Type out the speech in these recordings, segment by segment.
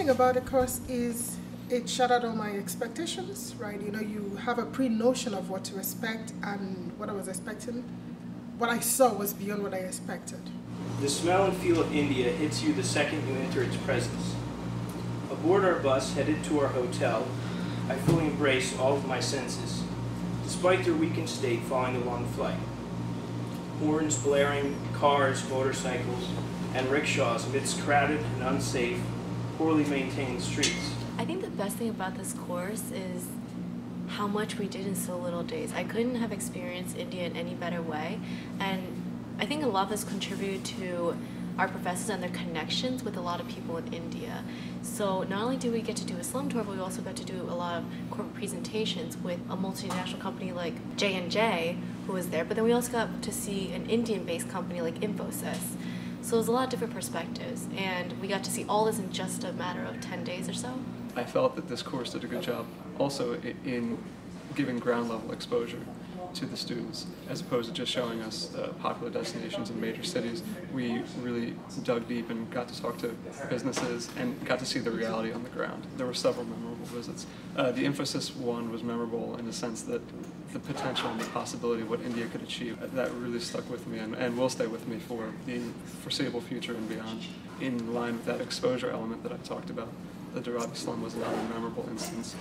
thing about the course is it shattered all my expectations, right? You know, you have a pre-notion of what to expect, and what I was expecting, what I saw was beyond what I expected. The smell and feel of India hits you the second you enter its presence. Aboard our bus headed to our hotel, I fully embraced all of my senses, despite their weakened state following the long flight. Horns blaring, cars, motorcycles, and rickshaws amidst crowded and unsafe, poorly maintained streets. I think the best thing about this course is how much we did in so little days. I couldn't have experienced India in any better way, and I think a lot of this contributed to our professors and their connections with a lot of people in India. So not only did we get to do a slum tour, but we also got to do a lot of corporate presentations with a multinational company like J&J, who was there, but then we also got to see an Indian-based company like Infosys. So it was a lot of different perspectives, and we got to see all this in just a matter of 10 days or so. I felt that this course did a good job also in giving ground level exposure to the students, as opposed to just showing us popular destinations in major cities. We really dug deep and got to talk to businesses and got to see the reality on the ground. There were several memorable visits. The Infosys one was memorable in the sense that the potential and the possibility of what India could achieve, that really stuck with me and will stay with me for the foreseeable future and beyond. In line with that exposure element that I talked about, the Dharavi slum was another memorable instance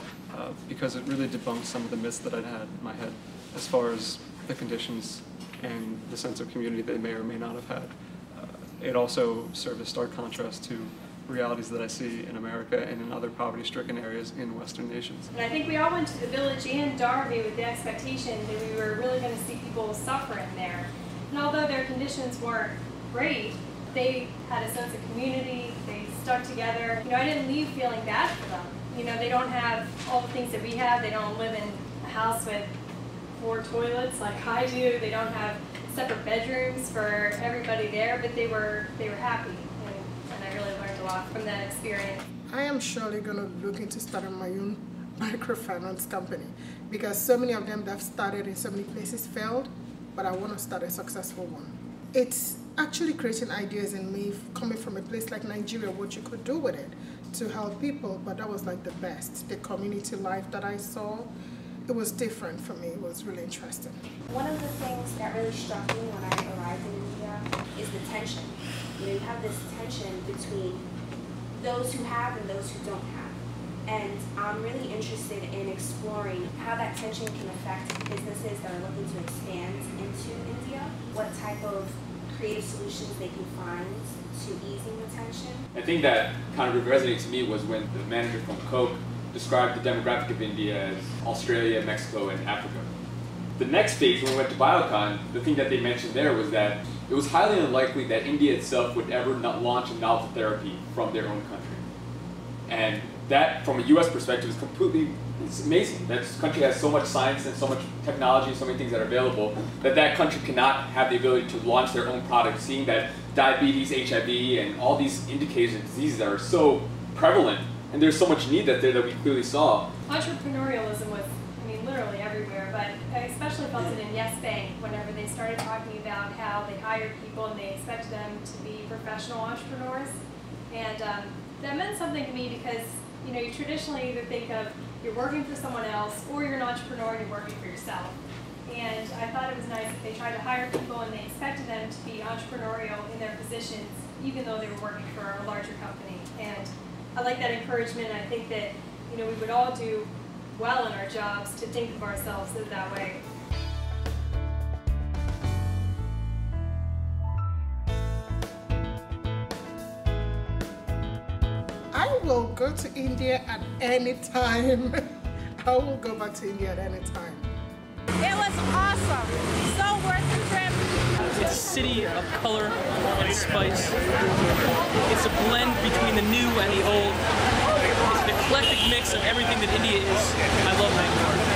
because it really debunked some of the myths that I'd had in my head as far as the conditions and the sense of community they may or may not have had. It also served as stark contrast to realities that I see in America and in other poverty-stricken areas in Western nations. And I think we all went to the village and Dharavi with the expectation that we were really going to see people suffering there. And although their conditions weren't great, they had a sense of community, they stuck together. You know, I didn't leave feeling bad for them. You know, they don't have all the things that we have. They don't live in a house with 4 toilets like I do. They don't have separate bedrooms for everybody there, but they were happy, and I really learned a lot from that experience. I am surely going to look into starting my own microfinance company, because so many of them that have started in so many places failed, but I want to start a successful one. It's actually creating ideas in me coming from a place like Nigeria, what you could do with it to help people, but that was like the best. The community life that I saw, it was different for me. It was really interesting. One of the things that really struck me when I arrived in India is the tension. You know, you have this tension between those who have and those who don't have. And I'm really interested in exploring how that tension can affect businesses that are looking to expand into India, what type of creative solutions they can find to easing the tension. I think that kind of resonated to me was when the manager from Coke described the demographic of India as Australia, Mexico, and Africa. The next phase, when we went to Biocon, the thing that they mentioned there was that it was highly unlikely that India itself would ever launch a novel therapy from their own country. And that, from a US perspective, is it's amazing. That this country has so much science and so much technology and so many things that are available that that country cannot have the ability to launch their own product, seeing that diabetes, HIV, and all these indicators of diseases that are so prevalent, and there's so much need that we clearly saw. Entrepreneurialism was, I mean, literally everywhere, but I especially felt it in Yes Bank whenever they started talking about how they hired people and they expected them to be professional entrepreneurs. And that meant something to me because, you know, you traditionally either think of you're working for someone else or you're an entrepreneur and you're working for yourself. And I thought it was nice that they tried to hire people and they expected them to be entrepreneurial in their positions, even though they were working for a larger company. And I like that encouragement. I think that, you know, we would all do well in our jobs to think of ourselves in that way. I will go to India at any time. I will go back to India at any time. It was awesome. So worth the trip. It's a city of color and spice. It's a blend between the new and the old. It's an eclectic mix of everything that India is. I love Bangalore.